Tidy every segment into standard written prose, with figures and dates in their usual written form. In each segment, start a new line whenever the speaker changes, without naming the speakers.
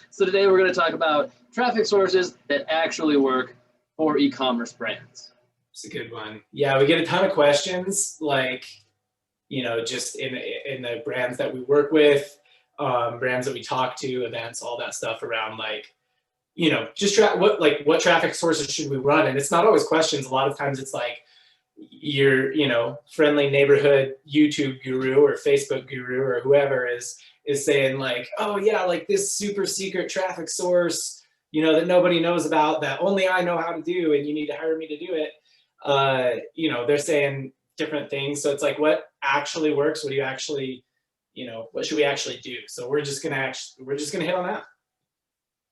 So today we're going to talk about traffic sources that actually work for e-commerce brands.
It's a good one. Yeah, we get a ton of questions, like, just in the brands that we work with, brands that we talk to, events, all that stuff around, like, just what traffic sources should we run? And it's not always questions. A lot of times it's like your, friendly neighborhood YouTube guru or Facebook guru or whoever is saying like, oh yeah, like this super secret traffic source, that nobody knows about, that only I know how to do, and you need to hire me to do it. They're saying different things. So it's like, what actually works? What do you actually, what should we actually do? So we're just gonna hit on that.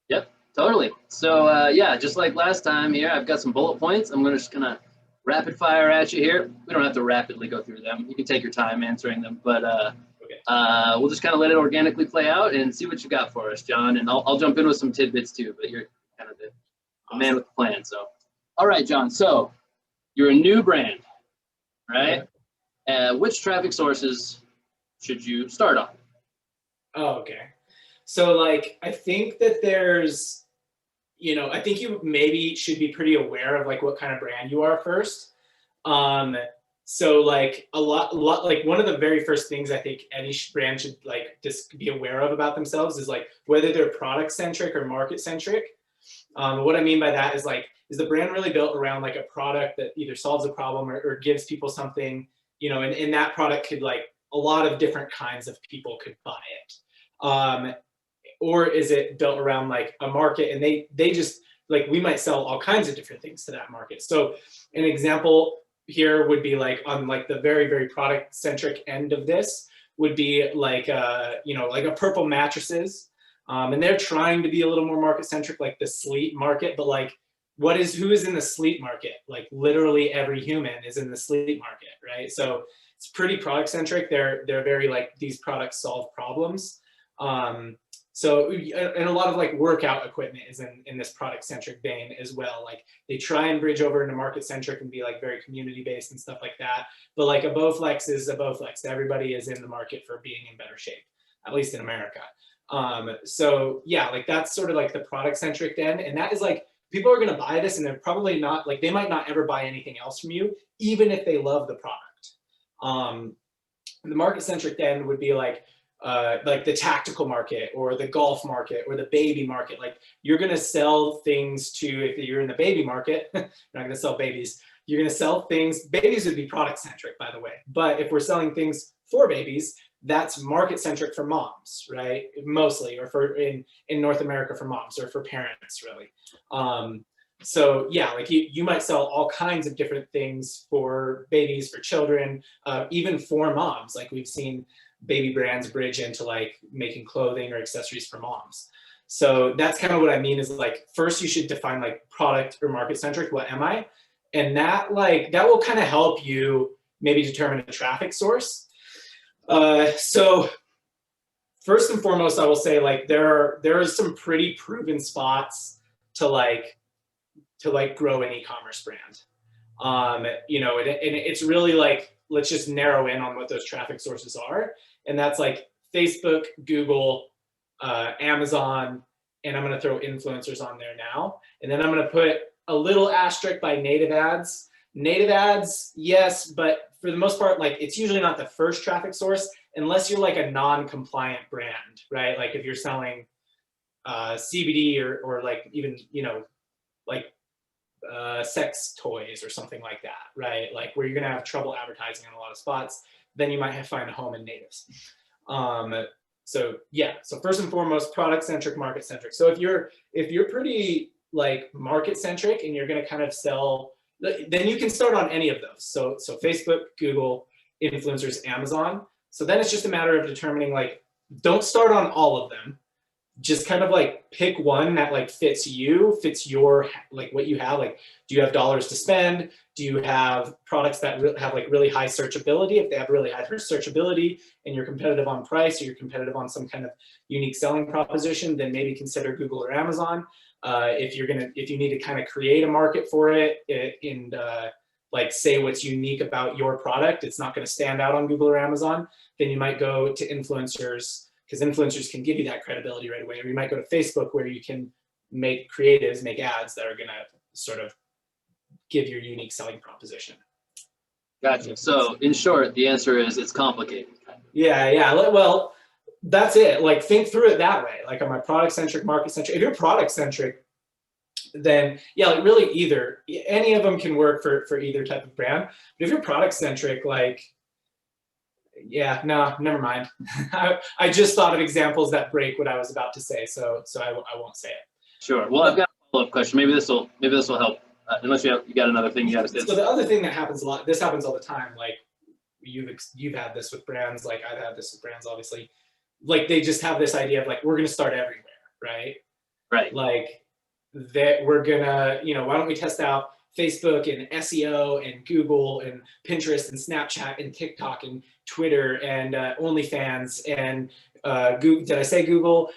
Yep, totally. So yeah, just like last time here, I've got some bullet points. I'm just gonna rapid fire at you here. We don't have to rapidly go through them. You can take your time answering them, but okay. We'll just kind of let it organically play out and see what you got for us, John. And I'll jump in with some tidbits too, but you're kind of the man with the plan. So, all right, John. So you're a new brand, right? Which traffic sources should you start on?
Oh, okay. So like, I think that there's, I think you maybe should be pretty aware of like what kind of brand you are first. So like a lot, like one of the very first things I think any brand should like just be aware of about themselves is like whether they're product centric or market centric. What I mean by that is like, is the brand really built around like a product that either solves a problem or gives people something, and that product could like a lot of different kinds of people could buy it. Or is it built around like a market and they just like, we might sell all kinds of different things to that market. So an example here would be like on like the very, very product centric end of this would be like, like a Purple mattresses. And they're trying to be a little more market centric, like the sleep market, but like, who is in the sleep market? Like literally every human is in the sleep market, right? So it's pretty product centric. They're very like, these products solve problems. So, and a lot of like workout equipment is in this product centric vein as well. Like they try and bridge over into market centric and be like very community based and stuff like that. But like a Bowflex is a Bowflex. Everybody is in the market for being in better shape, at least in America. So yeah, like that's sort of like the product centric end. And that is like, people are going to buy this and they're probably not like, they might not ever buy anything else from you, even if they love the product. The market centric end would be like the tactical market or the golf market or the baby market. Like you're going to sell things to, if you're in the baby market, you're not going to sell babies. You're going to sell things. Babies would be product centric, by the way. But if we're selling things for babies, that's market centric for moms, right? Mostly, or for in North America for moms or for parents, really. So yeah, like you might sell all kinds of different things for babies, for children, even for moms. Like we've seen baby brands bridge into like making clothing or accessories for moms. So that's kind of what I mean is like, first you should define like product or market centric, what am I? And that will kind of help you maybe determine a traffic source. So first and foremost, I will say like there are some pretty proven spots to grow an e-commerce brand. And it's really like, let's just narrow in on what those traffic sources are. And that's like Facebook, Google, Amazon, and I'm going to throw influencers on there now. And then I'm going to put a little asterisk by native ads. Native ads, yes, but for the most part, like it's usually not the first traffic source unless you're like a non-compliant brand, right? Like if you're selling CBD or like even, like sex toys or something like that, right? Like where you're gonna have trouble advertising in a lot of spots, then you might have to find a home in natives. So yeah, so first and foremost, product centric, market centric. So if you're pretty like market centric and you're gonna kind of sell, then you can start on any of those. So Facebook, Google, influencers, Amazon. So then it's just a matter of determining like, don't start on all of them. Just kind of like pick one that like fits your like what you have. Like, do you have dollars to spend? Do you have products that have like really high searchability? If they have really high searchability and you're competitive on price or you're competitive on some kind of unique selling proposition, then maybe consider Google or Amazon. If you need to kind of create a market for it and like say what's unique about your product, it's not going to stand out on Google or Amazon, then you might go to influencers, because influencers can give you that credibility right away. Or you might go to Facebook where you can make creatives, make ads that are going to sort of give your unique selling proposition.
Gotcha. So in short, the answer is it's complicated.
Yeah, yeah. Well, that's it. Like think through it that way. Like, am I product centric, market centric? If you're product centric, then yeah, like really either, any of them can work for either type of brand. But if you're product centric, like, yeah, no, never mind. I just thought of examples that break what I was about to say, so I won't say it.
Sure. Well, I've got a follow-up question. Maybe this will help. Unless you got another thing you got to say.
So the other thing that happens a lot, this happens all the time. Like you've had this with brands, like I've had this with brands, obviously. Like they just have this idea of like, we're going to start everywhere, right?
Right.
Like that we're gonna, why don't we test out Facebook and SEO and Google and Pinterest and Snapchat and TikTok and Twitter and OnlyFans and Google, did I say Google?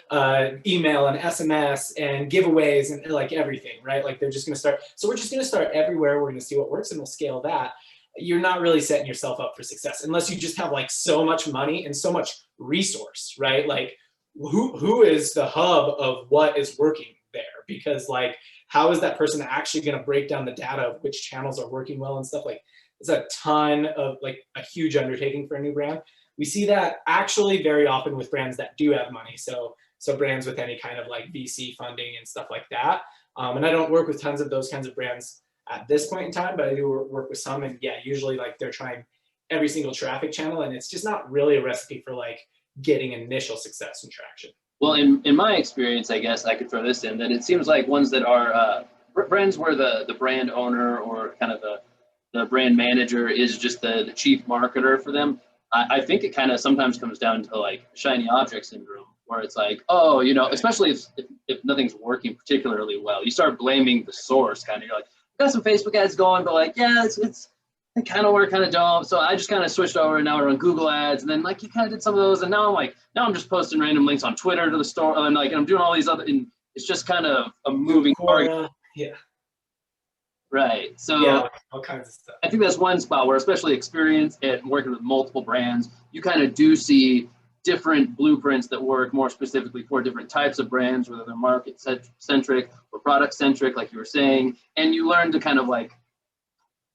Email and SMS and giveaways and like everything, right? Like they're just gonna start. So we're just gonna start everywhere. We're gonna see what works and we'll scale that. You're not really setting yourself up for success unless you just have like so much money and so much resource, right? Like who is the hub of what is working there? Because like, how is that person actually going to break down the data of which channels are working well and stuff? Like, it's a ton of like a huge undertaking for a new brand. We see that actually very often with brands that do have money. So brands with any kind of like VC funding and stuff like that. And I don't work with tons of those kinds of brands at this point in time, but I do work with some. And yeah, usually like they're trying every single traffic channel, and it's just not really a recipe for like getting initial success and traction.
Well, in my experience, I guess I could throw this in, that it seems like ones that are brands where the brand owner or kind of the brand manager is just the chief marketer for them. I think it kind of sometimes comes down to like shiny object syndrome, where it's like, oh, especially if nothing's working particularly well, you start blaming the source. Kind of, you're like, got some Facebook ads going, but like, yeah, they kind of work, kind of don't. So I just kind of switched over, and now I run Google ads, and then like you kind of did some of those, and now I'm just posting random links on Twitter to the store, and like, and I'm doing all these other, and it's just kind of a moving target.
Yeah.
Right. So
yeah, all kinds of stuff.
I think that's one spot where, especially experience at working with multiple brands, you kind of do see different blueprints that work more specifically for different types of brands, whether they're market centric or product centric, like you were saying, and you learn to kind of like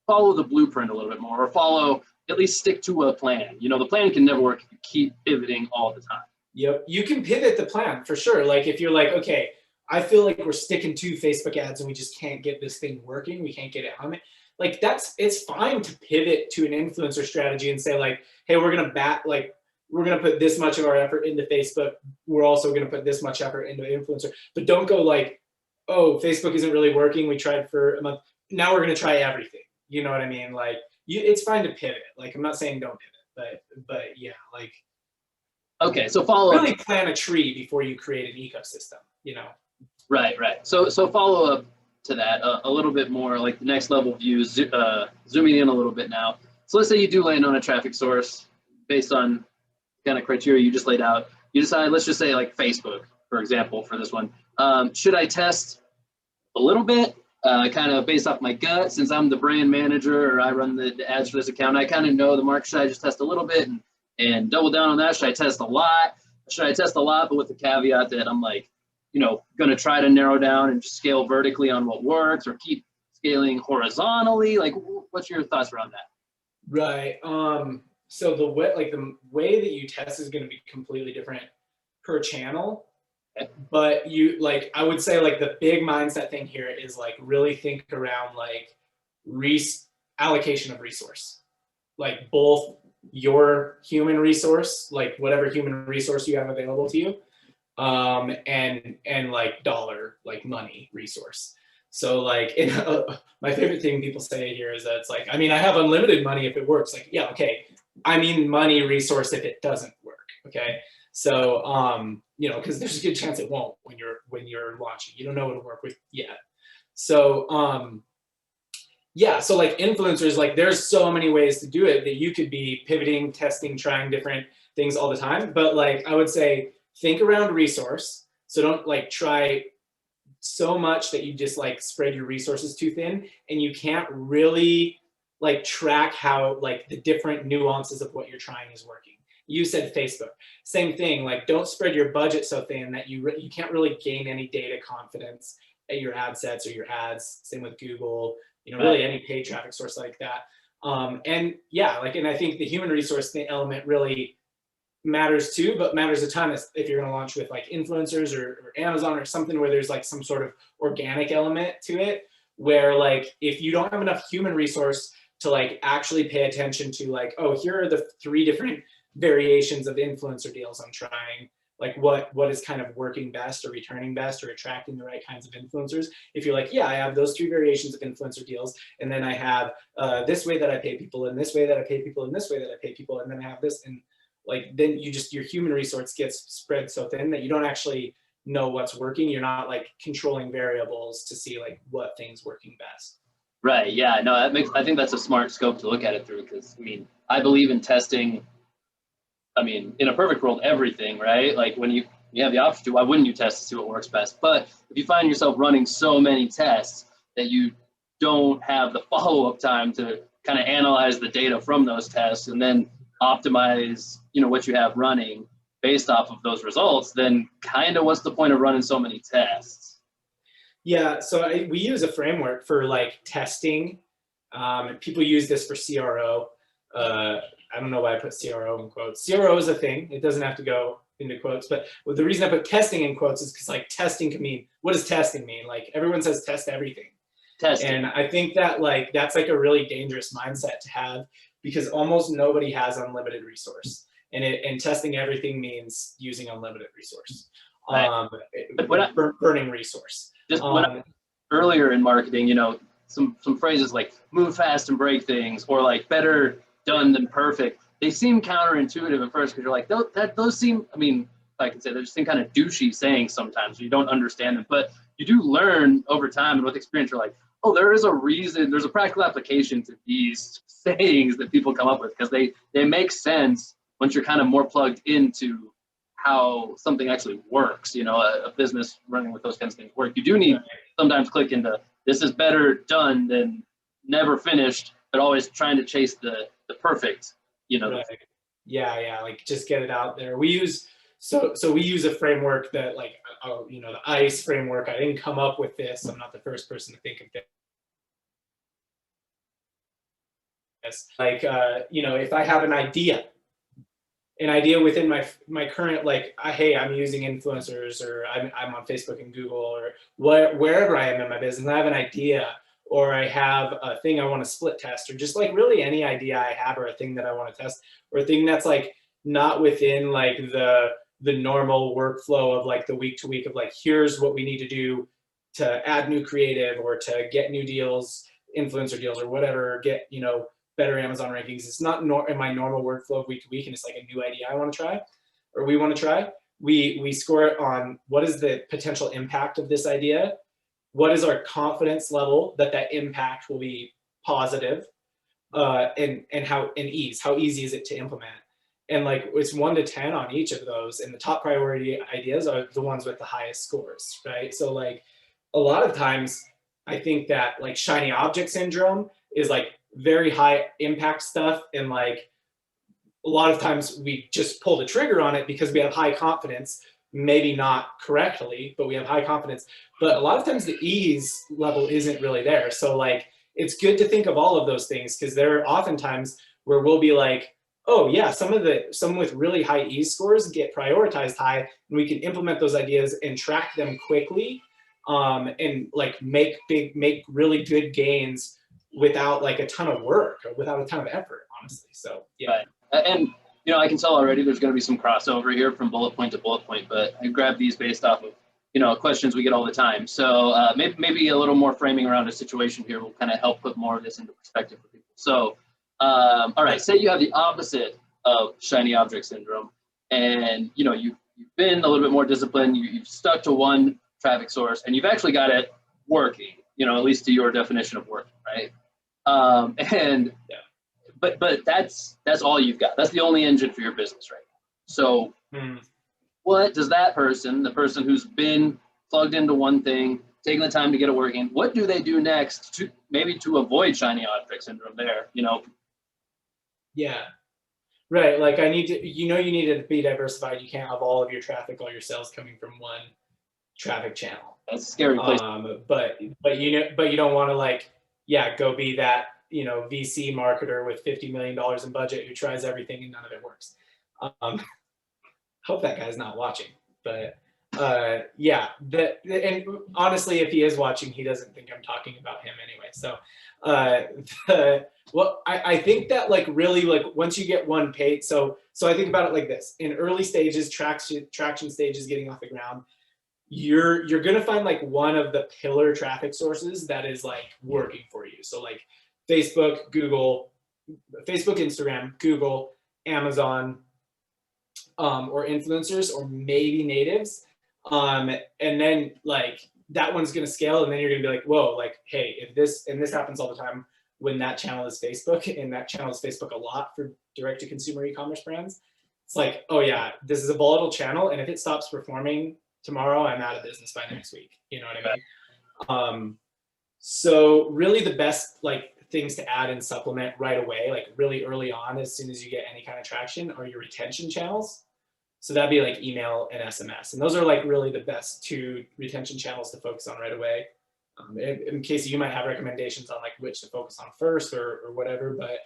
follow the blueprint a little bit more, or at least stick to a plan. The plan can never work if you keep pivoting all the time.
Yep, you can pivot the plan for sure. Like if you're like, okay, I feel like we're sticking to Facebook ads and we just can't get this thing working, we can't get it humming. Like it's fine to pivot to an influencer strategy and say like, hey, we're gonna put this much of our effort into Facebook. We're also gonna put this much effort into influencer. But don't go like, oh, Facebook isn't really working. We tried for a month. Now we're gonna try everything. You know what I mean? Like it's fine to pivot. Like I'm not saying don't pivot, but yeah, like.
Okay, so follow
really up. Plant a tree before you create an ecosystem. Right.
So follow up to that a little bit more, like the next level view, zooming in a little bit now. So let's say you do land on a traffic source based on kind of criteria you just laid out. You decide, let's just say like Facebook, for example, for this one. Should I test a little bit, kind of based off my gut, since I'm the brand manager or I run the ads for this account? I kind of know the market. Should I just test a little bit and double down on that? Should I test a lot? Should I test a lot, but with the caveat that I'm like, going to try to narrow down and just scale vertically on what works, or keep scaling horizontally? Like, what's your thoughts around that?
Right. So the way that you test is going to be completely different per channel. Okay. But I would say like the big mindset thing here is like really think around like allocation of resource, like both your human resource, like whatever human resource you have available to you, and like dollar, like money resource. So like my favorite thing people say here is that it's like, I mean, I have unlimited money if it works. Like, yeah, okay. I mean money resource if it doesn't work. Okay. So because there's a good chance it won't when you're launching. You don't know what it'll work with yet. So yeah, so like influencers, like there's so many ways to do it that you could be pivoting, testing, trying different things all the time. But like I would say, think around resource. So don't like try so much that you just like spread your resources too thin, and you can't really like track how like the different nuances of what you're trying is working. You said Facebook. Same thing, like don't spread your budget so thin that you can't really gain any data confidence at your ad sets or your ads. Same with Google, you know, really any paid traffic source like that. And yeah, like, and I think the human resource element really matters too, but matters a ton if you're going to launch with like influencers or Amazon or something where there's like some sort of organic element to it, where like if you don't have enough human resource to like actually pay attention to like, oh, here are the 3 different variations of influencer deals I'm trying, like what is kind of working best or returning best or attracting the right kinds of influencers. If you're like, yeah, I have those 3 variations of influencer deals, and then I have this way that I pay people, and this way that I pay people, and this way that I pay people, and then I have this, and like then you just, your human resource gets spread so thin that you don't actually know what's working. You're not like controlling variables to see like what things working best.
Right. Yeah. No, I think that's a smart scope to look at it through, because I mean, I believe in testing. I mean, in a perfect world, everything, right? Like when you have the option to, why wouldn't you test to see what works best? But if you find yourself running so many tests that you don't have the follow-up time to kind of analyze the data from those tests and then optimize, you know, what you have running based off of those results, then kind of what's the point of running so many tests?
Yeah, so we use a framework for like testing. People use this for CRO. I don't know why I put CRO in quotes. CRO is a thing. It doesn't have to go into quotes, but the reason I put testing in quotes is because like testing can mean, what does testing mean? Like everyone says test everything. Testing. And I think that like that's like a really dangerous mindset to have, because almost nobody has unlimited resource, and testing everything means using unlimited resource,
right.
Burning resource.
Just earlier in marketing, you know, some phrases like move fast and break things, or like better done than perfect. They seem counterintuitive at first because you're like, those seem, I mean, I can say they just seem kind of douchey sayings sometimes. You don't understand them, but you do learn over time, and with experience, you're like, oh, there is a reason, there's a practical application to these sayings that people come up with, because they make sense once you're kind of more plugged into how something actually works. You know, a business running with those kinds of things work. You do need sometimes click into, this is better done than never finished, but always trying to chase the perfect, you know.
Right. Yeah, like just get it out there. We use, so we use a framework that like, you know, the ICE framework. I didn't come up with this. I'm not the first person to think of this. Like, you know, if I have an idea within my current, like, hey, I'm using influencers, or I'm on Facebook and Google, or wherever I am in my business, and I have an idea, or I have a thing I want to split test, or just like really any idea I have, or a thing that I want to test, or a thing that's like not within like the normal workflow of like the week to week of like, here's what we need to do to add new creative, or to get new deals, influencer deals, or whatever, get, you know, better Amazon rankings. It's not in my normal workflow of week to week, and it's like a new idea I want to try, or we want to try. We score it on what is the potential impact of this idea, what is our confidence level that impact will be positive, and how easy is it to implement. And like it's 1 to 10 on each of those, and the top priority ideas are the ones with the highest scores, right? So like a lot of times I think that like shiny object syndrome is like very high impact stuff, and like a lot of times we just pull the trigger on it because we have high confidence, maybe not correctly, but we have high confidence. But a lot of times the ease level isn't really there. So like it's good to think of all of those things, because there are oftentimes where we'll be like, oh yeah, some with really high ease scores get prioritized high, and we can implement those ideas and track them quickly, and like make really good gains without like a ton of work, or without a ton of effort, honestly. So yeah.
Right. And you know, I can tell already there's going to be some crossover here from bullet point to bullet point, but I grabbed these based off of, you know, questions we get all the time. So maybe a little more framing around a situation here will kind of help put more of this into perspective for people. So, all right, say you have the opposite of shiny object syndrome, and you know you've been a little bit more disciplined. You've stuck to one traffic source, and you've actually got it working. You know, at least to your definition of working, right? And yeah. But that's all you've got. That's the only engine for your business right now. So what does that person, the person who's been plugged into one thing, taking the time to get it working, what do they do next to avoid shiny object syndrome there, you know?
Yeah. Right. Like I need to, you need to be diversified. You can't have all of your traffic, all your sales coming from one traffic channel.
That's a scary place.
But you don't want to like, yeah, go be that, VC marketer with $50 million in budget who tries everything and none of it works. Hope that guy's not watching, but yeah, and honestly, if he is watching, he doesn't think I'm talking about him anyway. So well, I think that like really like once you get one paid, so I think about it like this: in early stages, traction stages, getting off the ground, you're gonna find like one of the pillar traffic sources that is like working for you. So like Facebook, Google, Facebook, Instagram, Google, Amazon, or influencers, or maybe natives. And then like that one's gonna scale, and then you're gonna be like, whoa, like, hey, if this happens all the time when that channel is Facebook, and that channel is Facebook a lot for direct to consumer e-commerce brands, it's like, oh yeah, this is a volatile channel, and if it stops performing tomorrow, I'm out of business by next week. You know what I mean? So really the best like things to add and supplement right away, like really early on, as soon as you get any kind of traction, are your retention channels. So that'd be like email and SMS. And those are like really the best two retention channels to focus on right away. In case you might have recommendations on like which to focus on first or whatever, but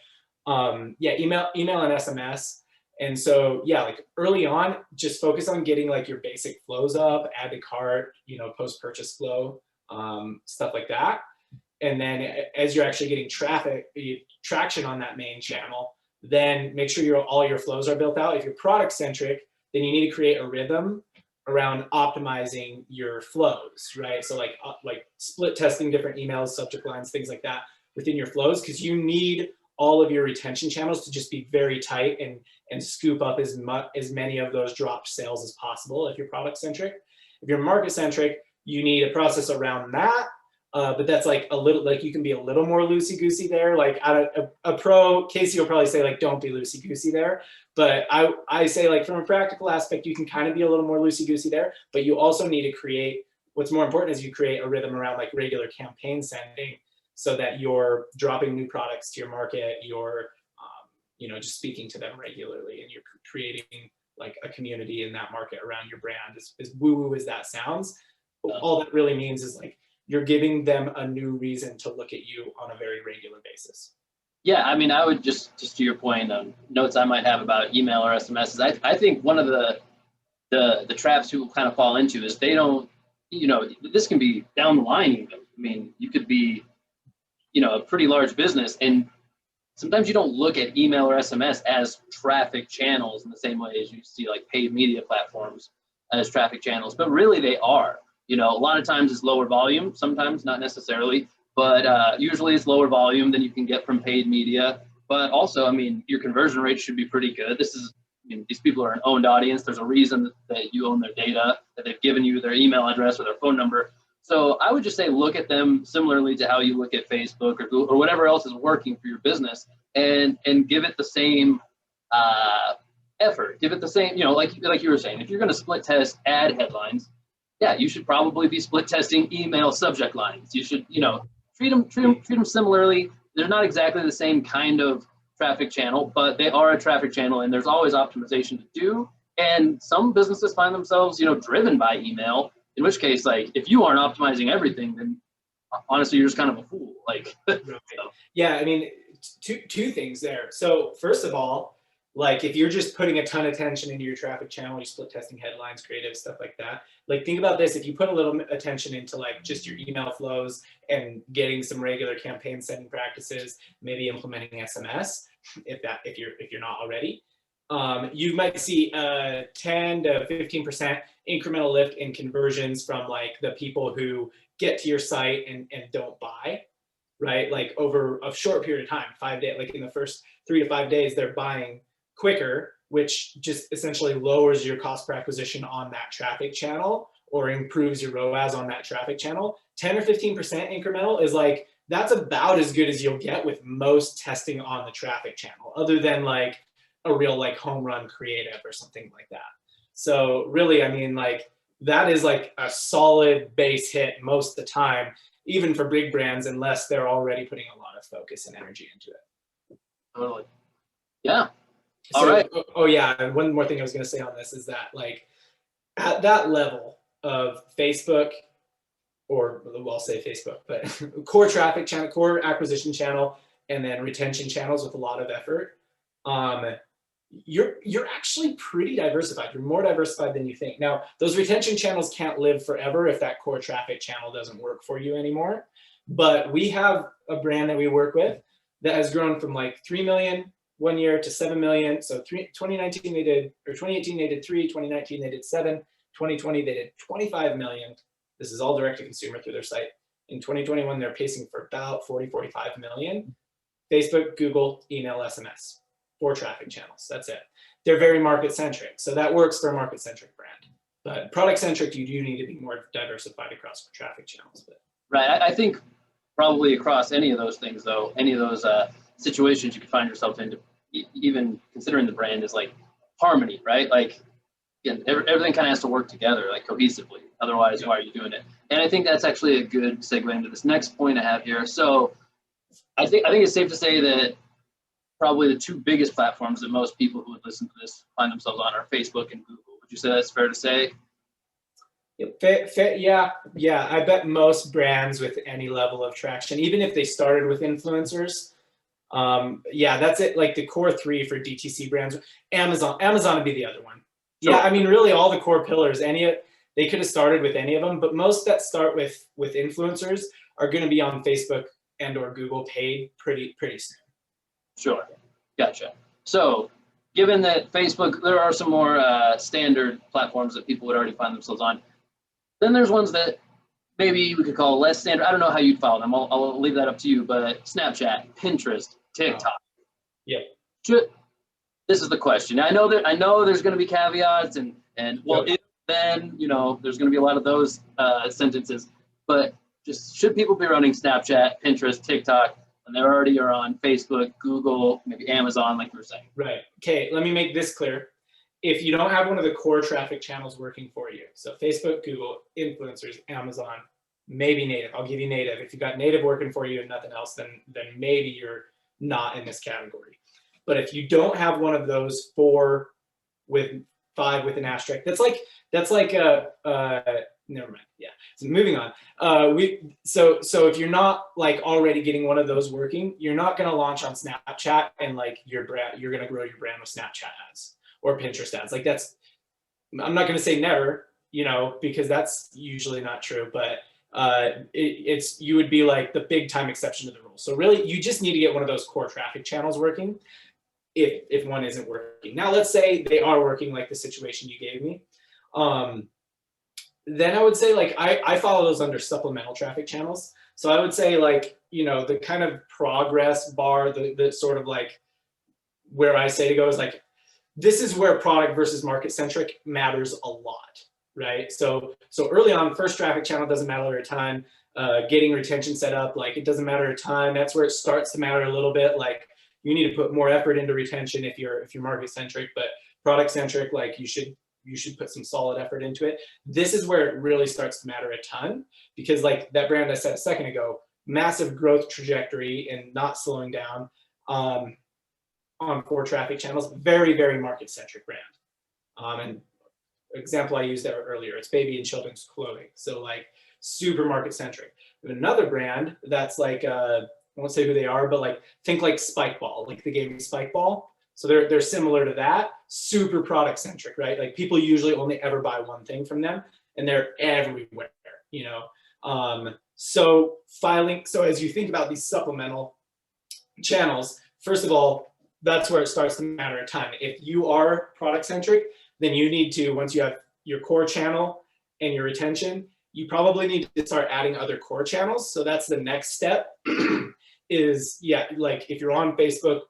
yeah, email and SMS. And so yeah, like early on, just focus on getting like your basic flows up, add to cart, post-purchase flow, stuff like that. And then as you're actually getting traction on that main channel, then make sure all your flows are built out. If you're product centric, then you need to create a rhythm around optimizing your flows, right? So like split testing different emails, subject lines, things like that within your flows, because you need all of your retention channels to just be very tight and scoop up as many of those dropped sales as possible if you're product centric. If you're market centric, you need a process around that. But that's like a little, like you can be a little more loosey-goosey there. Like a pro, Casey will probably say like, don't be loosey-goosey there. But I say like from a practical aspect, you can kind of be a little more loosey-goosey there, but you also need to create, what's more important is you create a rhythm around like regular campaign sending so that you're dropping new products to your market, you're, just speaking to them regularly, and you're creating like a community in that market around your brand. As woo-woo as that sounds, all that really means is like, you're giving them a new reason to look at you on a very regular basis.
Yeah, I mean, I would just to your point, notes I might have about email or SMS is I think one of the traps people kind of fall into is they don't, this can be down the line even. I mean, you could be, a pretty large business, and sometimes you don't look at email or SMS as traffic channels in the same way as you see like paid media platforms as traffic channels, but really they are. A lot of times it's lower volume, sometimes not necessarily, but usually it's lower volume than you can get from paid media. But also, I mean, your conversion rate should be pretty good. These people are an owned audience. There's a reason that you own their data, that they've given you their email address or their phone number. So I would just say look at them similarly to how you look at Facebook or Google or whatever else is working for your business, and give it the same effort. Give it the same, like you were saying, if you're going to split test ad headlines, yeah, you should probably be split testing email subject lines. You should, treat them similarly. They're not exactly the same kind of traffic channel, but they are a traffic channel, and there's always optimization to do. And some businesses find themselves, driven by email, in which case, like, if you aren't optimizing everything, then honestly, you're just kind of a fool. Like, so.
Yeah, I mean, two things there. So first of all, like if you're just putting a ton of attention into your traffic channel, you're split testing headlines, creative, stuff like that. Like think about this, if you put a little attention into like just your email flows and getting some regular campaign setting practices, maybe implementing SMS, if you're not already, you might see a 10 to 15% incremental lift in conversions from like the people who get to your site and don't buy, right? Like over a short period of time, 5 days, like in the first 3 to 5 days, they're buying quicker, which just essentially lowers your cost per acquisition on that traffic channel or improves your ROAS on that traffic channel. 10 or 15% incremental is like, that's about as good as you'll get with most testing on the traffic channel, other than like a real like home run creative or something like that. So really, I mean, like that is like a solid base hit most of the time, even for big brands, unless they're already putting a lot of focus and energy into it.
Totally. Yeah. All
So,
right.
oh yeah, one more thing I was going to say on this is that like at that level of Facebook, or well, I'll say Facebook, but core traffic channel, core acquisition channel, and then retention channels with a lot of effort, you're actually pretty diversified. You're more diversified than you think. Now, those retention channels can't live forever if that core traffic channel doesn't work for you anymore. But we have a brand that we work with that has grown from like 3 million one year to 7 million. So 2019 they did, or 2018 they did 3, 2019 they did 7, 2020 they did 25 million. This is all direct to consumer through their site. In 2021, they're pacing for about 40, 45 million. Facebook, Google, email, SMS. 4 traffic channels. That's it. They're very market centric. So that works for a market centric brand. But product centric, you do need to be more diversified across traffic channels. But.
Right. I think probably across any of those things, though, any of those situations you could find yourself in, even considering the brand is like harmony, right? Like, again, everything kind of has to work together, like cohesively. Otherwise, why are you doing it? And I think that's actually a good segue into this next point I have here. So I think it's safe to say that probably the 2 biggest platforms that most people who would listen to this find themselves on are Facebook and Google. Would you say that's fair to say?
Yeah. I bet most brands with any level of traction, even if they started with influencers, that's it. Like the core 3 for DTC brands. Amazon would be the other one. Sure. Yeah, I mean, really all the core pillars. They could have started with any of them, but most that start with influencers are going to be on Facebook and or Google paid pretty soon.
Sure, gotcha. So, given that Facebook, there are some more standard platforms that people would already find themselves on. Then there's ones that maybe we could call less standard. I don't know how you'd follow them. I'll leave that up to you. But Snapchat, Pinterest, TikTok.
Yep.
This is the question. I know there's going to be caveats and well, if then there's going to be a lot of those sentences. But just should people be running Snapchat, Pinterest, TikTok when they already are on Facebook, Google, maybe Amazon, like we were saying?
Right. Okay. Let me make this clear. If you don't have one of the core traffic channels working for you, so Facebook, Google, influencers, Amazon, maybe native. I'll give you native. If you got native working for you and nothing else, then maybe you're not in this category. But if you don't have one of those 4 with 5 with an asterisk, that's like never mind. Yeah. So moving on. So if you're not like already getting one of those working, you're not going to launch on Snapchat and like your brand, you're going to grow your brand with Snapchat ads or Pinterest ads. Like I'm not going to say never, because that's usually not true, but you would be like the big time exception to the rule. So really you just need to get one of those core traffic channels working if one isn't working. Now let's say they are working, like the situation you gave me. Then I would say like I follow those under supplemental traffic channels. So I would say like, the kind of progress bar, the sort of like where I say to go is like, this is where product versus market centric matters a lot, right? So early on, first traffic channel doesn't matter a ton. Getting retention set up, like it doesn't matter a ton. That's where it starts to matter a little bit. Like you need to put more effort into retention if you're market centric, but product centric, like you should put some solid effort into it. This is where it really starts to matter a ton, because like that brand I said a second ago, massive growth trajectory and not slowing down on 4 traffic channels, very, very market-centric brand. And example I used there earlier, it's baby and children's clothing. So like super market-centric. Another brand that's like, I won't say who they are, but like think like Spikeball, like the game Spikeball. So they're similar to that, super product-centric, right? Like people usually only ever buy one thing from them and they're everywhere, So as you think about these supplemental channels, first of all, that's where it starts to matter a ton. If you are product centric, then you need to, once you have your core channel and your retention, you probably need to start adding other core channels. So that's the next step is, like if you're on Facebook,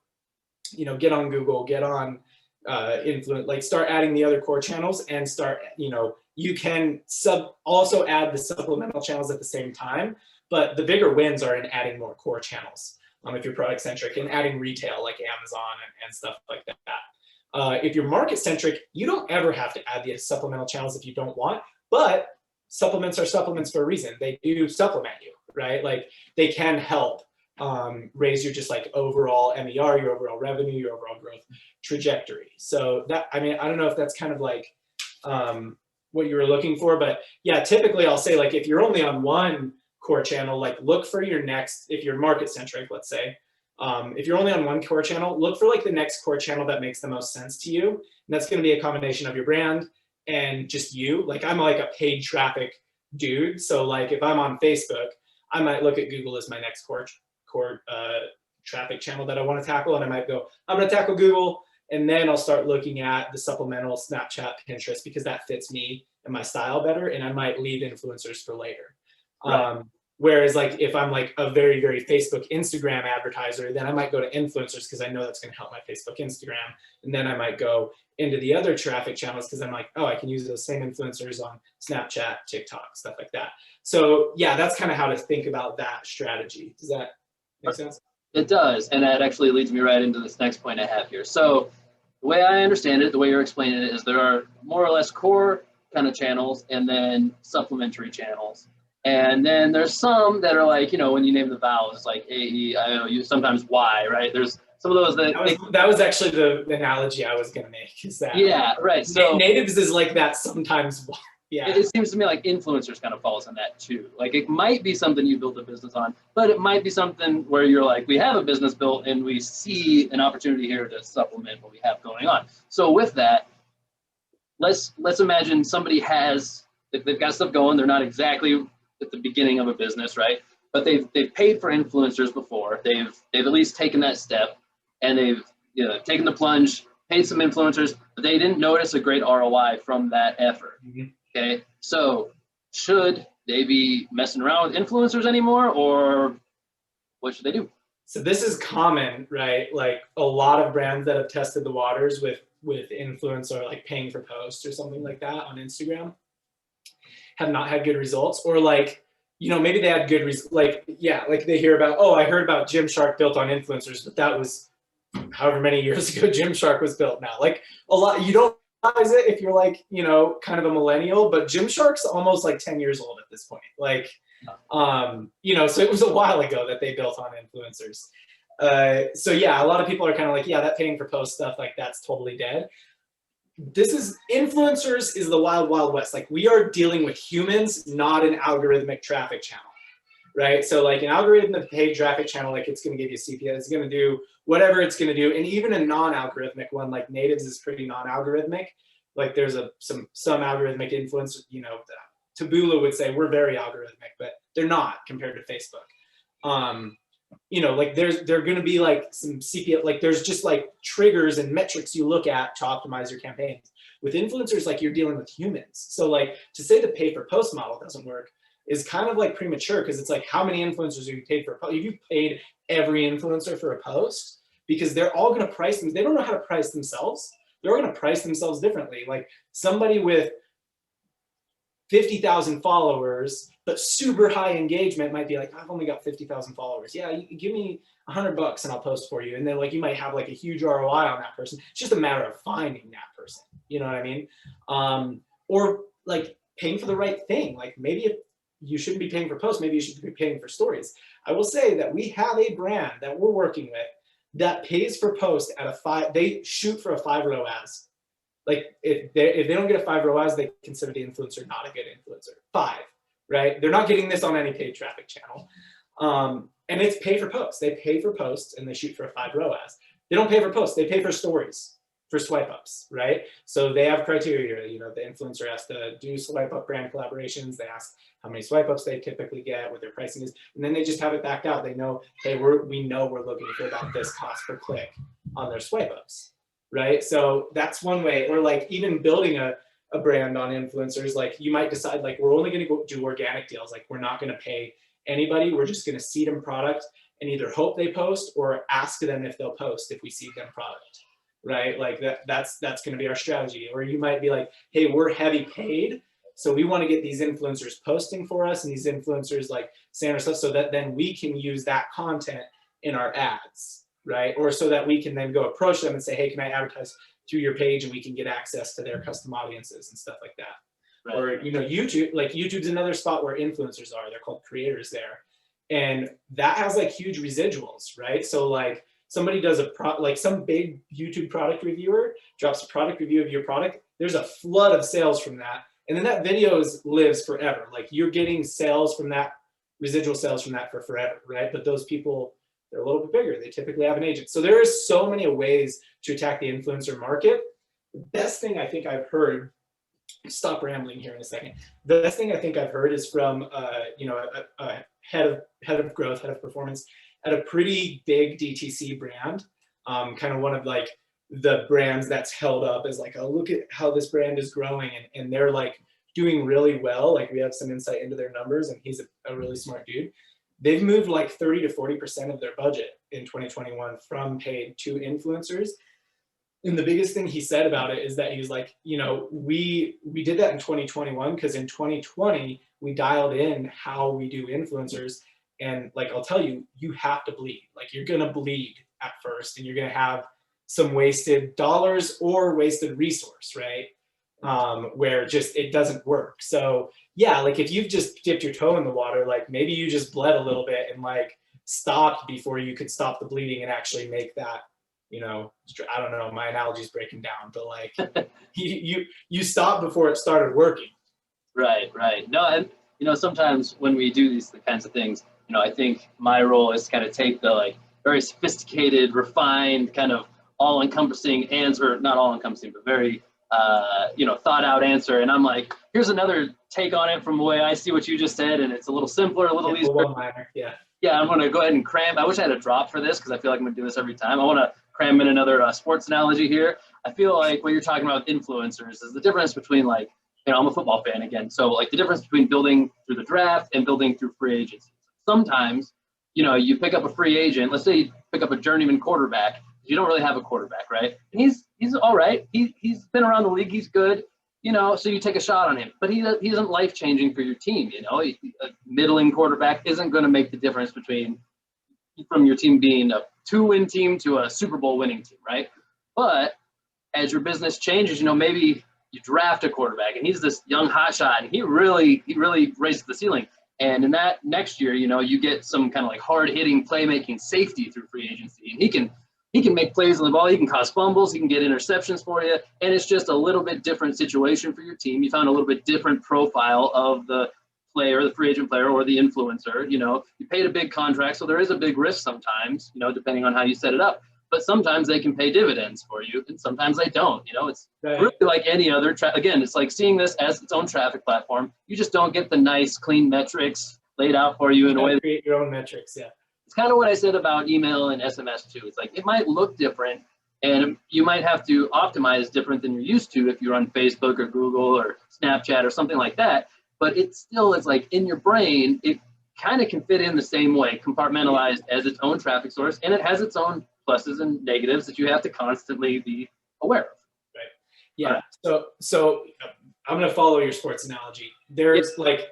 get on Google, get on influence, like start adding the other core channels and start, you can also add the supplemental channels at the same time, but the bigger wins are in adding more core channels. If you're product centric and adding retail like Amazon and stuff like that. If you're market centric, you don't ever have to add the supplemental channels if you don't want, but supplements are supplements for a reason. They do supplement you, right? Like they can help raise your just like overall MER, your overall revenue, your overall growth trajectory. So that, I mean, I don't know if that's kind of like what you were looking for, but yeah, typically I'll say like if you're only on one core channel, like look for your next, if you're market centric, let's say, if you're only on one core channel, look for like the next core channel that makes the most sense to you. And that's going to be a combination of your brand and just you. Like I'm like a paid traffic dude. So like if I'm on Facebook, I might look at Google as my next core traffic channel that I want to tackle. And I might go, I'm going to tackle Google. And then I'll start looking at the supplemental Snapchat, Pinterest, because that fits me and my style better. And I might leave influencers for later. Right. Whereas like if I'm like a very, very Facebook, Instagram advertiser, then I might go to influencers because I know that's going to help my Facebook, Instagram. And then I might go into the other traffic channels because I'm like, oh, I can use those same influencers on Snapchat, TikTok, stuff like that. So yeah, that's kind of how to think about that strategy. Does that make sense?
It does. And that actually leads me right into this next point I have here. So the way I understand it, the way you're explaining it is there are more or less core kind of channels and then supplementary channels. And then there's some that are like, you know, when you name the vowels, like A, E, I, O, U, sometimes Y, right? There's some of those
that was actually the analogy I was going to make. Is that
yeah, right. So
natives is like that sometimes. Yeah.
It seems to me like influencers kind of falls in that too. Like it might be something you build a business on, but it might be something where you're like, we have a business built and we see an opportunity here to supplement what we have going on. So with that, let's imagine somebody has, they've got stuff going, they're not exactly at the beginning of a business, right? But they've paid for influencers before. They've at least taken that step, and they've taken the plunge, paid some influencers, but they didn't notice a great ROI from that effort. Mm-hmm. Okay, so should they be messing around with influencers anymore, or what should they do?
So this is common, right? Like a lot of brands that have tested the waters with influencer, like paying for posts or something like that on Instagram, have not had good results. Or like, maybe they had good results. Like, yeah, like they hear about, oh, I heard about Gymshark built on influencers, but that was however many years ago Gymshark was built now. Like a lot, you don't realize it if you're like, kind of a millennial, but Gymshark's almost like 10 years old at this point. Like, so it was a while ago that they built on influencers. So yeah, a lot of people are kind of like, yeah, that paying for post stuff, like that's totally dead. Influencers is the wild, wild west. Like we are dealing with humans, not an algorithmic traffic channel, right? So like an algorithmic paid traffic channel, like it's going to give you CPA, it's going to do whatever it's going to do. And even a non-algorithmic one, like natives is pretty non-algorithmic. Like there's some algorithmic influence, Taboola would say we're very algorithmic, but they're not compared to Facebook. Like they're going to be like some CPA, like there's just like triggers and metrics you look at to optimize your campaigns. With influencers, like you're dealing with humans. So like to say the pay for post model doesn't work is kind of like premature, because it's like, how many influencers have you paid for a post? You paid every influencer for a post, because they're all going to price them. They don't know how to price themselves. They're going to price themselves differently. Like somebody with 50,000 followers, but super high engagement might be like, I've only got 50,000 followers. Yeah, you give me $100 and I'll post for you. And then like you might have like a huge ROI on that person. It's just a matter of finding that person. You know what I mean? Or like paying for the right thing. Like maybe if you shouldn't be paying for posts, maybe you should be paying for stories. I will say that we have a brand that we're working with that pays for posts at they shoot for a 5 ROAS. Like if they don't get a 5 ROAS, they consider the influencer not a good influencer. 5, right? They're not getting this on any paid traffic channel. And it's pay for posts. They pay for posts and they shoot for a 5 ROAS. They don't pay for posts. They pay for stories, for swipe ups, right? So they have criteria. The influencer has to do swipe up brand collaborations. They ask how many swipe ups they typically get, what their pricing is, and then they just have it backed out. They know, hey, we know we're looking for about this cost per click on their swipe ups, right? So that's one way. Or like even building a brand on influencers, like you might decide like we're only going to go do organic deals. Like we're not going to pay anybody. We're just going to seed them product and either hope they post or ask them if they'll post if we seed them product. Right? Like that's going to be our strategy. Or you might be like, hey, we're heavy paid, so we want to get these influencers posting for us and these influencers like saying our stuff, so that then we can use that content in our ads, right? Or so that we can then go approach them and say, hey, can I advertise through your page, and we can get access to their custom audiences and stuff like that. Right. Or YouTube's another spot where influencers are. They're called creators there. And that has like huge residuals, right? So like somebody does like some big YouTube product reviewer drops a product review of your product, there's a flood of sales from that. And then that video lives forever. Like you're getting sales from that, residual sales from that for forever, right? But those people, they're a little bit bigger. They typically have an agent. So there is so many ways to attack the influencer market. The best thing I think I've heard, stop rambling here in a second. The best thing I think I've heard is from you know, a head of growth, head of performance at a pretty big DTC brand, kind of one of like the brands that's held up as like, oh, look at how this brand is growing, and they're like doing really well. Like we have some insight into their numbers, and he's a really smart dude. They've moved like 30 to 40% of their budget in 2021 from paid to influencers. And the biggest thing he said about it is that he was like, you know, we did that in 2021 because in 2020 we dialed in how we do influencers. And like, I'll tell you, you have to bleed. Like you're gonna bleed at first, and you're gonna have some wasted dollars or wasted resource, right? Where just it doesn't work. So yeah, like if you've just dipped your toe in the water, like maybe you just bled a little bit and like stopped before you could stop the bleeding and actually make that, you know, I don't know, my analogy's breaking down, but like you stopped before it started working.
Right. No, and you know, sometimes when we do these kinds of things, you know, I think my role is to kind of take the like very sophisticated, refined, kind of all-encompassing answer, not all-encompassing, but very you know, thought out answer. And I'm like, here's another take on it from the way I see what you just said. And it's a little simpler, a little easier.
One-liner, yeah.
Yeah, I'm going to go ahead and cram. I wish I had a drop for this because I feel like I'm going to do this every time. I want to cram in another sports analogy here. I feel like what you're talking about with influencers is the difference between like, you know, I'm a football fan again. So like the difference between building through the draft and building through free agency. Sometimes, you know, you pick up a free agent. Let's say you pick up a journeyman quarterback. You don't really have a quarterback, right? And he's all right. He's been around the league. He's good, you know. So you take a shot on him, but he isn't life changing for your team. You know, a middling quarterback isn't going to make the difference from your team being a 2-win team to a Super Bowl winning team, right? But as your business changes, you know, maybe you draft a quarterback and he's this young hotshot and he really raises the ceiling. And in that next year, you know, you get some kind of like hard-hitting, playmaking safety through free agency, and he can make plays on the ball. He can cause fumbles. He can get interceptions for you. And it's just a little bit different situation for your team. You found a little bit different profile of the player, the free agent player, or the influencer. You know, you paid a big contract, so there is a big risk sometimes, you know, depending on how you set it up. But sometimes they can pay dividends for you, and sometimes they don't. You know, it's really like any other. Again, it's like seeing this as its own traffic platform. You just don't get the nice, clean metrics laid out for you in a way.
Create your own metrics, yeah.
It's kind of what I said about email and SMS too. It's like it might look different, and you might have to optimize different than you're used to if you're on Facebook or Google or Snapchat or something like that. But it still is like in your brain, it kind of can fit in the same way, compartmentalized as its own traffic source, and it has its own pluses and negatives that you have to constantly be aware of.
Right. Yeah. Right. So I'm going to follow your sports analogy. There's like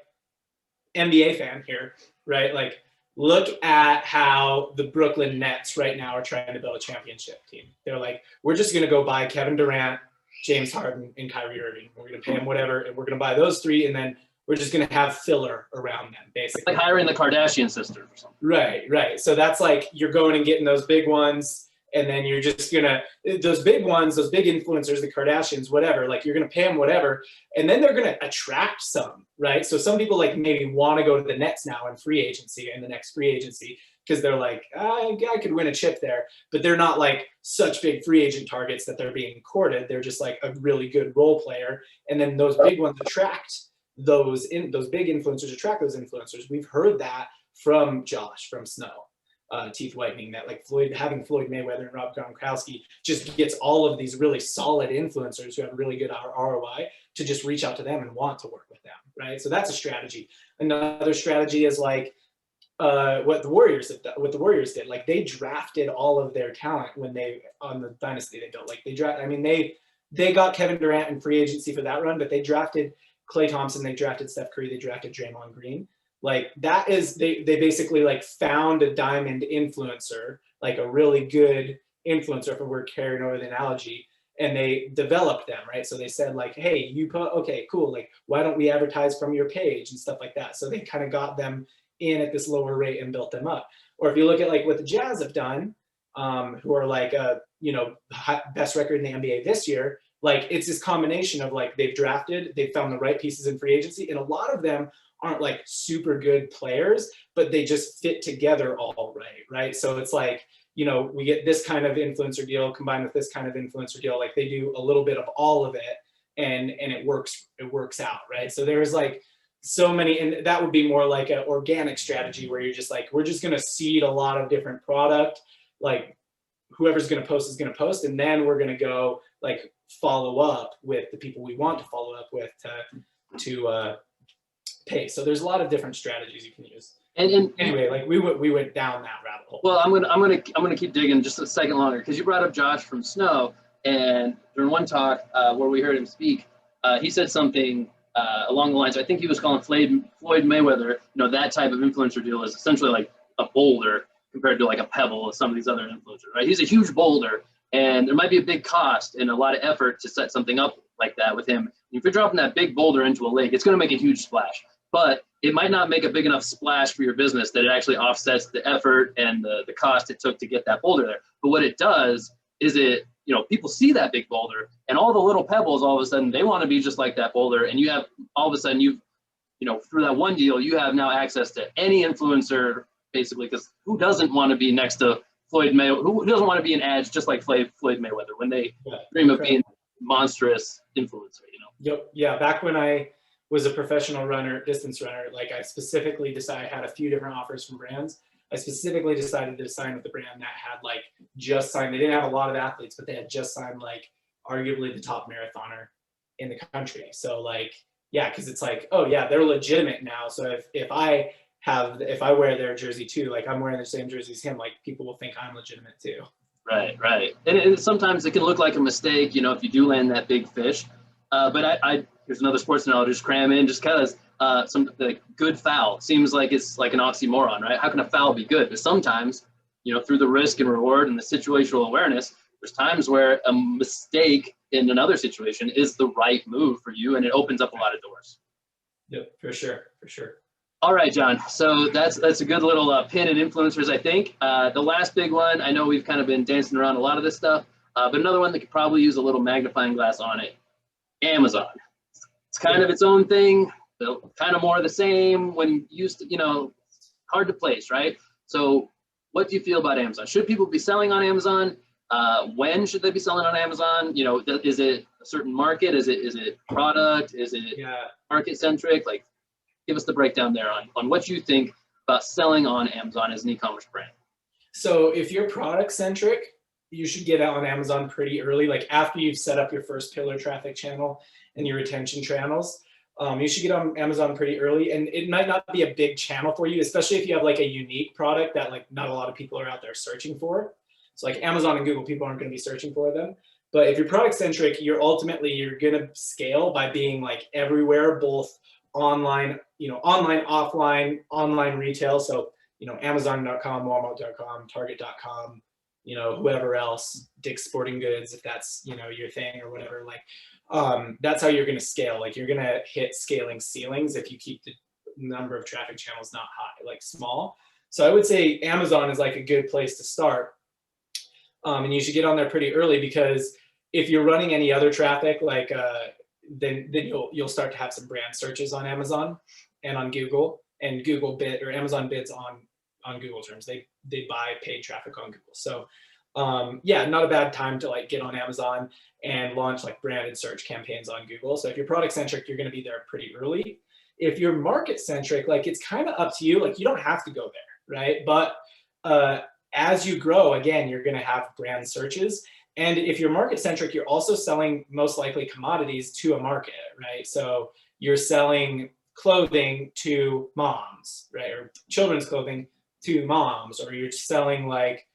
NBA fan here, right? Like look at how the Brooklyn Nets right now are trying to build a championship team. They're like, we're just going to go buy Kevin Durant, James Harden, and Kyrie Irving. We're going to pay them whatever, and we're going to buy those three, and then we're just going to have filler around them, basically.
Like hiring the Kardashian sisters or something.
Right. So that's like you're going and getting those big ones, and then you're just going to – those big ones, those big influencers, the Kardashians, whatever, like you're going to pay them whatever, and then they're going to attract some, right? So some people like maybe want to go to the Nets now in free agency, in the next free agency, because they're like, I could win a chip there. But they're not like such big free agent targets that they're being courted. They're just like a really good role player. And then those big ones attract those big influencers, attract those influencers. We've heard that from Josh, from Snow, teeth whitening, that like having Floyd Mayweather and Rob Gronkowski just gets all of these really solid influencers who have really good ROI to just reach out to them and want to work with them, right? So that's a strategy. Another strategy is like, what the Warriors did. Like they drafted all of their talent when they on the dynasty they built. Like they got Kevin Durant in free agency for that run, but they drafted Klay Thompson, they drafted Steph Curry, they drafted Draymond Green. Like that is they basically like found a diamond influencer, like a really good influencer, if we're carrying over the analogy, and they developed them, right? So they said like, hey, okay, cool. Like, why don't we advertise from your page and stuff like that? So they kind of got them in at this lower rate and built them up. Or if you look at like what the Jazz have done, who are like you know, best record in the NBA this year, like it's this combination of like they've drafted, they've found the right pieces in free agency, and a lot of them aren't like super good players, but they just fit together all right, right? So it's like, you know, we get this kind of influencer deal combined with this kind of influencer deal, like they do a little bit of all of it, and it works out, right? So there's like so many, and that would be more like an organic strategy where you're just like, we're just gonna seed a lot of different product, like whoever's gonna post is gonna post, and then we're gonna go like follow up with the people we want to follow up with to pay. So there's a lot of different strategies you can use. And anyway, like we went down that rabbit hole.
Well, I'm gonna keep digging just a second longer, because you brought up Josh from Snow, and during one talk where we heard him speak, he said something along the lines. I think he was calling Floyd Mayweather, you know, that type of influencer deal is essentially like a boulder compared to like a pebble of some of these other influencers, right? He's a huge boulder, and there might be a big cost and a lot of effort to set something up like that with him. If you're dropping that big boulder into a lake, it's going to make a huge splash, but it might not make a big enough splash for your business that it actually offsets the effort and the cost it took to get that boulder there. But what it does is it, you know, people see that big boulder, and all the little pebbles, all of a sudden they want to be just like that boulder. And you have, all of a sudden you know, through that one deal, you have now access to any influencer, basically, because who doesn't want to be next to Floyd Mayweather? Who doesn't want to be in ads just like Floyd Mayweather when they dream of being monstrous influencer, you know?
Yep. Yeah. Back when I was a professional runner, distance runner, like I specifically decided, I had a few different offers from brands. I specifically decided to sign with the brand that had like just signed, they didn't have a lot of athletes, but they had just signed like arguably the top marathoner in the country. So like, yeah, because it's like, oh yeah, they're legitimate now. So if I wear their jersey too, like I'm wearing the same jersey as him, like people will think I'm legitimate too.
Right. And sometimes it can look like a mistake, you know, if you do land that big fish. But here's another sports analogy, just cram in, just because the good foul seems like it's like an oxymoron, right? How can a foul be good? But sometimes, you know, through the risk and reward and the situational awareness, there's times where a mistake in another situation is the right move for you, and it opens up a lot of doors.
Yep, for sure.
All right, John. So that's a good little pin in influencers, I think. The last big one, I know we've kind of been dancing around a lot of this stuff, but another one that could probably use a little magnifying glass on it, Amazon. It's kind of its own thing, kind of more of the same when used to, you know, hard to place, right? So what do you feel about Amazon? Should people be selling on Amazon? When should they be selling on Amazon? You know, is it a certain market? Is it product? Is it market centric? Like, give us the breakdown there on what you think about selling on Amazon as an e-commerce brand.
So if you're product centric, you should get out on Amazon pretty early. Like after you've set up your first pillar traffic channel and your retention channels, you should get on Amazon pretty early. And it might not be a big channel for you, especially if you have like a unique product that like not a lot of people are out there searching for. So like Amazon and Google, people aren't going to be searching for them. But if you're product centric, you're going to scale by being like everywhere, both online, online, offline, online retail. So, Amazon.com, Walmart.com, Target.com, whoever else, Dick's Sporting Goods, if that's, your thing or whatever, like, that's how you're going to scale. Like you're going to hit scaling ceilings if you keep the number of traffic channels not high, like small. So I would say Amazon is like a good place to start. And you should get on there pretty early, because if you're running any other traffic, like, then you'll start to have some brand searches on Amazon and on Google, and Amazon bids on Google terms. They buy paid traffic on Google. So yeah, not a bad time to like get on Amazon and launch like branded search campaigns on Google. So if you're product centric, you're going to be there pretty early. If you're market centric, like it's kind of up to you. Like you don't have to go there, right? But as you grow, again, you're going to have brand searches. And if you're market centric, you're also selling most likely commodities to a market, right? So you're selling clothing to moms, right? Or children's clothing to moms, or you're selling like,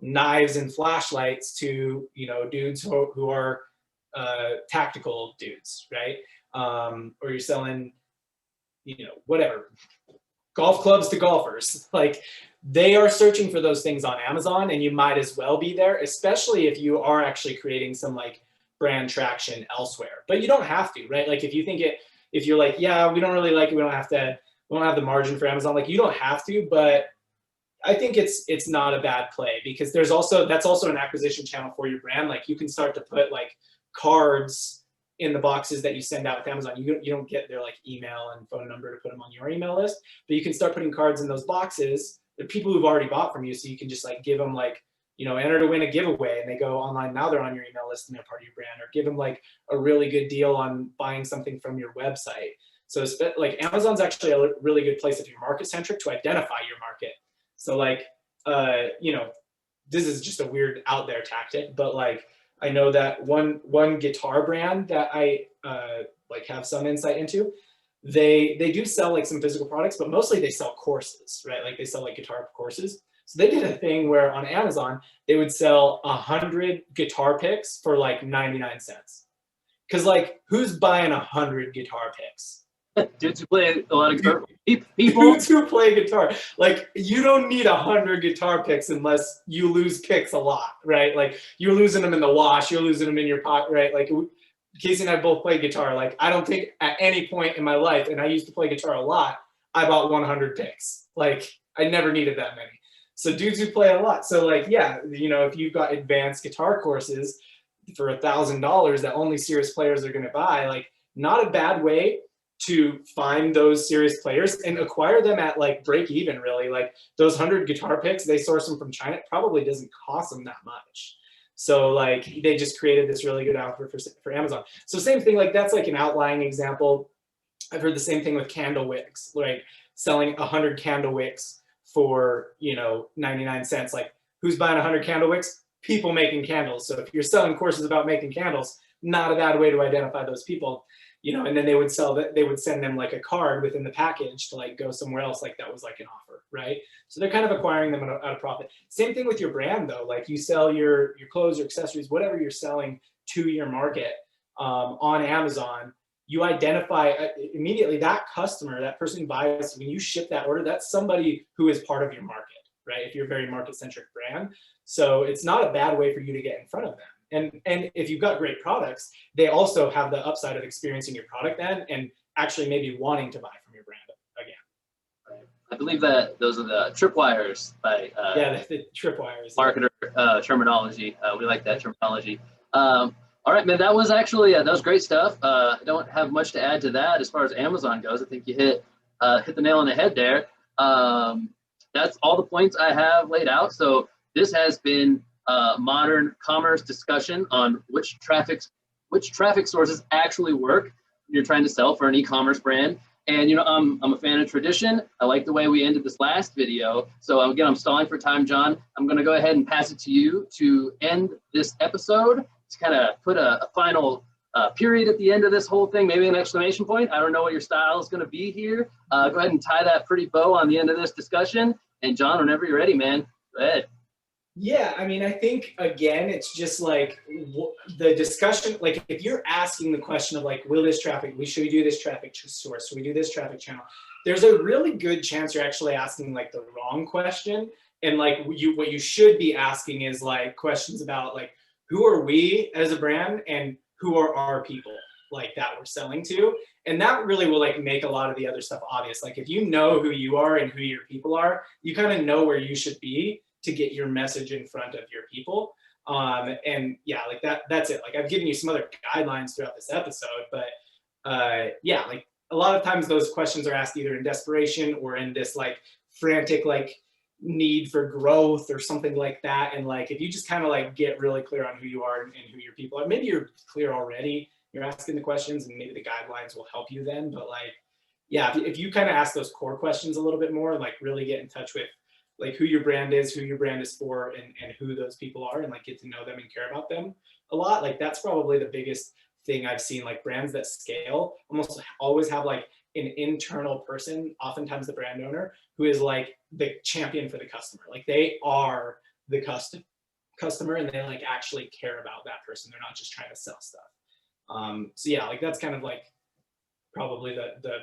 knives and flashlights to, dudes who are tactical dudes, right? Or you're selling, whatever, golf clubs to golfers. Like they are searching for those things on Amazon, and you might as well be there, especially if you are actually creating some like brand traction elsewhere. But you don't have to, right? Like if you're like, yeah, we don't really like it, we don't have to we don't have the margin for Amazon. Like, you don't have to, but I think it's not a bad play, because that's also an acquisition channel for your brand. Like, you can start to put like cards in the boxes that you send out with Amazon. You don't get their like email and phone number to put them on your email list, but you can start putting cards in those boxes. They're people who've already bought from you, so you can just like give them like, enter to win a giveaway, and they go online, now they're on your email list and they're part of your brand, or give them like a really good deal on buying something from your website. So like, Amazon's actually a really good place if you're market centric to identify your market. So like, this is just a weird out there tactic, but like, I know that one guitar brand that I like have some insight into, they do sell like some physical products, but mostly they sell courses, right? Like, they sell like guitar courses. So they did a thing where on Amazon, they would sell 100 guitar picks for like 99 cents. Cause like, who's buying 100 guitar picks?
Dudes who play a lot of guitar. People.
Dudes who play guitar. Like, you don't need 100 guitar picks unless you lose picks a lot, right? Like, you're losing them in the wash, you're losing them in your pocket, right? Like, Casey and I both play guitar. Like, I don't think at any point in my life, and I used to play guitar a lot, I bought 100 picks. Like, I never needed that many. So dudes who play a lot. So like, yeah, if you've got advanced guitar courses for $1,000 that only serious players are going to buy, like, not a bad way to find those serious players and acquire them at like break even, really. Like, those 100 guitar picks, they source them from China. It probably doesn't cost them that much. So like, they just created this really good offer for Amazon. So same thing, like, that's like an outlying example. I've heard the same thing with candle wicks, like selling 100 candle wicks for 99 cents. Like, who's buying 100 candle wicks? People making candles. So if you're selling courses about making candles, not a bad way to identify those people. And then they would send them like a card within the package to like go somewhere else, like that was like an offer, right? So they're kind of acquiring them at a profit. Same thing with your brand though. Like, you sell your clothes or accessories, whatever you're selling to your market on Amazon, you identify immediately that customer, that person who buys, when you ship that order, that's somebody who is part of your market, right? If you're a very market-centric brand. So it's not a bad way for you to get in front of them. And if you've got great products, they also have the upside of experiencing your product then and actually maybe wanting to buy from your brand again.
Right. I believe that those are the tripwires by
the tripwires.
Marketer terminology. We like that terminology. All right, man, that was actually that was great stuff. I don't have much to add to that as far as Amazon goes. I think you hit the nail on the head there. That's all the points I have laid out. So this has been modern commerce discussion on which traffic sources actually work when you're trying to sell for an e-commerce brand. And I'm a fan of tradition. I like the way we ended this last video. So again, I'm stalling for time, John. I'm going to go ahead and pass it to you to end this episode, to kind of put a final period at the end of this whole thing, maybe an exclamation point. I don't know what your style is going to be here. Go ahead and tie that pretty bow on the end of this discussion. And John, whenever you're ready, man, go ahead.
Yeah, I mean, I think, again, it's just like the discussion, like, if you're asking the question of like, will this traffic, should we do this traffic source? Should we do this traffic channel? There's a really good chance you're actually asking like the wrong question. And like, what you should be asking is like questions about like, who are we as a brand and who are our people like that we're selling to? And that really will like make a lot of the other stuff obvious. Like, if you know who you are and who your people are, you kind of know where you should be to get your message in front of your people. And yeah, like that's it. Like, I've given you some other guidelines throughout this episode, but yeah, like a lot of times those questions are asked either in desperation or in this like frantic, like need for growth or something like that. And like, if you just kind of like get really clear on who you are and who your people are, maybe you're clear already, you're asking the questions and maybe the guidelines will help you then. But like, yeah, if you kind of ask those core questions a little bit more, like really get in touch with like who your brand is for, and who those people are, and like get to know them and care about them a lot. Like, that's probably the biggest thing I've seen. Like, brands that scale almost always have like an internal person, oftentimes the brand owner, who is like the champion for the customer. Like, they are the customer and they like actually care about that person. They're not just trying to sell stuff. So yeah, like that's kind of like probably the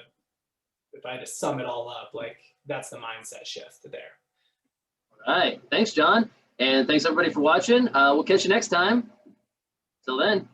if I had to sum it all up, like that's the mindset shift there.
All right. Thanks, John. And thanks everybody for watching. We'll catch you next time. Till then.